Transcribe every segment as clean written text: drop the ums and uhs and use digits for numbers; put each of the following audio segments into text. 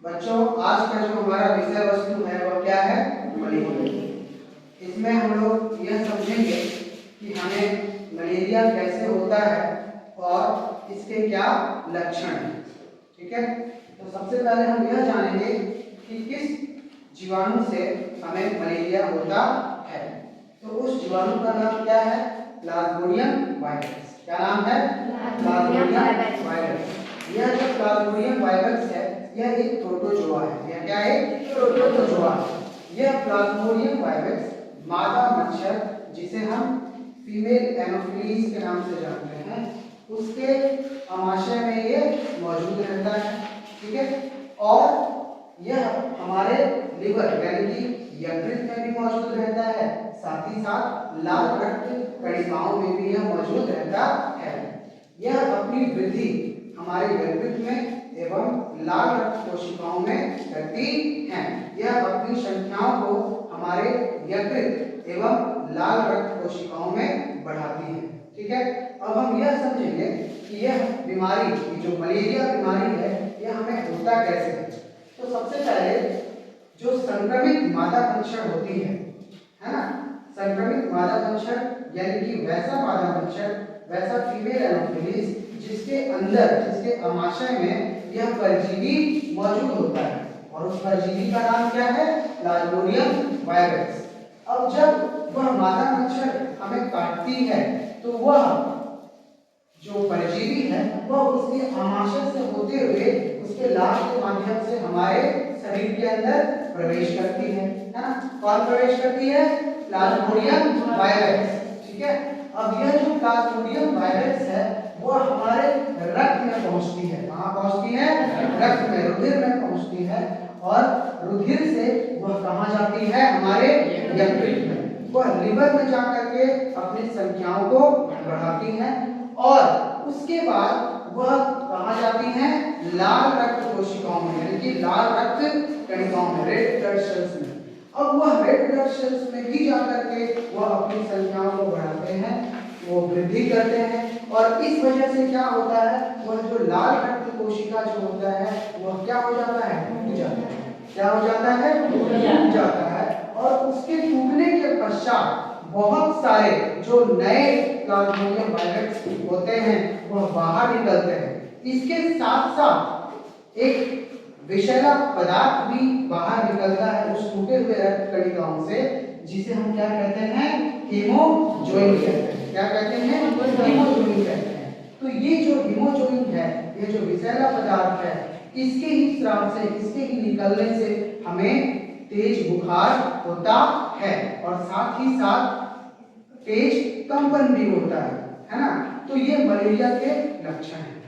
बच्चों, आज का जो हमारा विषय वस्तु है वह क्या है? मलेरिया। इसमें हम लोग यह समझेंगे कि हमें मलेरिया कैसे होता है और इसके क्या लक्षण हैं। ठीक है, तो सबसे पहले हम यह जानेंगे कि किस जीवाणु से हमें मलेरिया होता है। तो उस जीवाणु का नाम क्या है? Plasmodium virus. क्या नाम है? Plasmodium virus. यह जो प्लाज्मोडियम वायरस है यह एक प्रोटोजोआ है। यह क्या है? प्रोटोजोआ। यह प्लाज्मोडियम वायरस मादा मच्छर, जिसे हम फीमेल एनोफिलीज के नाम से जानते हैं, उसके आमाशय में ये मौजूद रहता है। ठीक है, और यह हमारे लिवर यानी कि यकृत में भी मौजूद रहता है, साथ ही साथ लाल रक्त कणिकाओं में भी यह मौजूद रहता है। यह अपनी वृद्धि हमारे यकृत में एवं लाल रक्त कोशिकाओं में करती हैं। यह अपनी संख्याओं को हमारे यकृत एवं लाल रक्त कोशिकाओं में बढ़ाती है। ठीक है, अब हम यह समझेंगे कि यह बीमारी, जो मलेरिया बीमारी है, यह हमें होता कैसे है। तो सबसे पहले जो संक्रमित मादा मच्छर होती है ना, संक्रमित मादा मच्छर यानी कि वैसा मादा मच्छर, वैसा फीमेल एनोफिलीज जिसके अंदर, जिसके आमाशय में यह परजीवी मौजूद होता है, और उस परजीवी का नाम क्या है? Plasmodium virus. अब जब वह मादा मच्छर हमें काटती है तो वह जो परजीवी है वह उसके आमाशय से होते हुए उसके लार के माध्यम से हमारे शरीर के अंदर प्रवेश करती है ना। कौन प्रवेश करती है? Plasmodium virus. ठीक है, अब यह जो प्लाज्मोडियम वायरस है वह हमारे रक्त में पहुंचती है। कहाँ पहुंचती है? रक्त में, रुधिर में पहुंचती है, और रुधिर से वह कहाँ जाती है? हमारे यकृत में। वह लिवर में जाकर के अपनी संख्याओं को बढ़ाती है, और उसके बाद वह कहाँ जाती हैं? लाल रक्त कोशिकाओं में, यानी कि लाल रक्त कणिकाओं में, रेड ब्लड सेल्स में। अब वह रेड ब्लड सेल्स में भी जाकर के वह अपनी संख्याओं को बढ़ाते हैं, वो वृद्धि करते हैं, और इस वजह से क्या होता है? वह जो लाल रक्त कोशिका जो होता है वह क्या हो जाता है? टूट जाता है। क्या हो जाता है? टूट जाता है, और उसके टूटने के पश्चात बहुत सारे जो नए प्लाज्मोडियम वायरस होते हैं वह बाहर निकलते हैं। इसके साथ साथ एक विषैला पदार्थ भी बाहर निकलता है उस टूटे हुए रक्त कणिकाओं से, जिसे हम क्या कहते हैं? हीमोजोइन कहते हैं। क्या कहते हैं? हीमोजोइन कहते हैं। तो ये जो हीमोजोइन है, ये जो विषैला पदार्थ है, इसके ही स्राव से, इसके ही निकलने से हमें तेज बुखार होता है, और साथ ही साथ तेज कंपन भी होता है ना। तो ये मलेरिया के लक्षण हैं।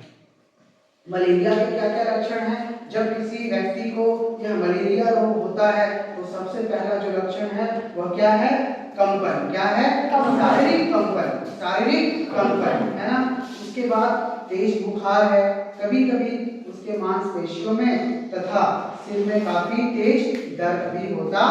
मलेरिया के क्या क्या लक्षण हैं? जब किसी व्यक्ति को यह मलेरिया रोग होता है तो सबसे पहला जो लक्षण है वह क्या है? कंपन। क्या है? शारीरिक कंपन, शारीरिक कंपन, है ना। उसके बाद तेज बुखार है, कभी कभी उसके मांसपेशियों में तथा सिर में काफी तेज दर्द भी होता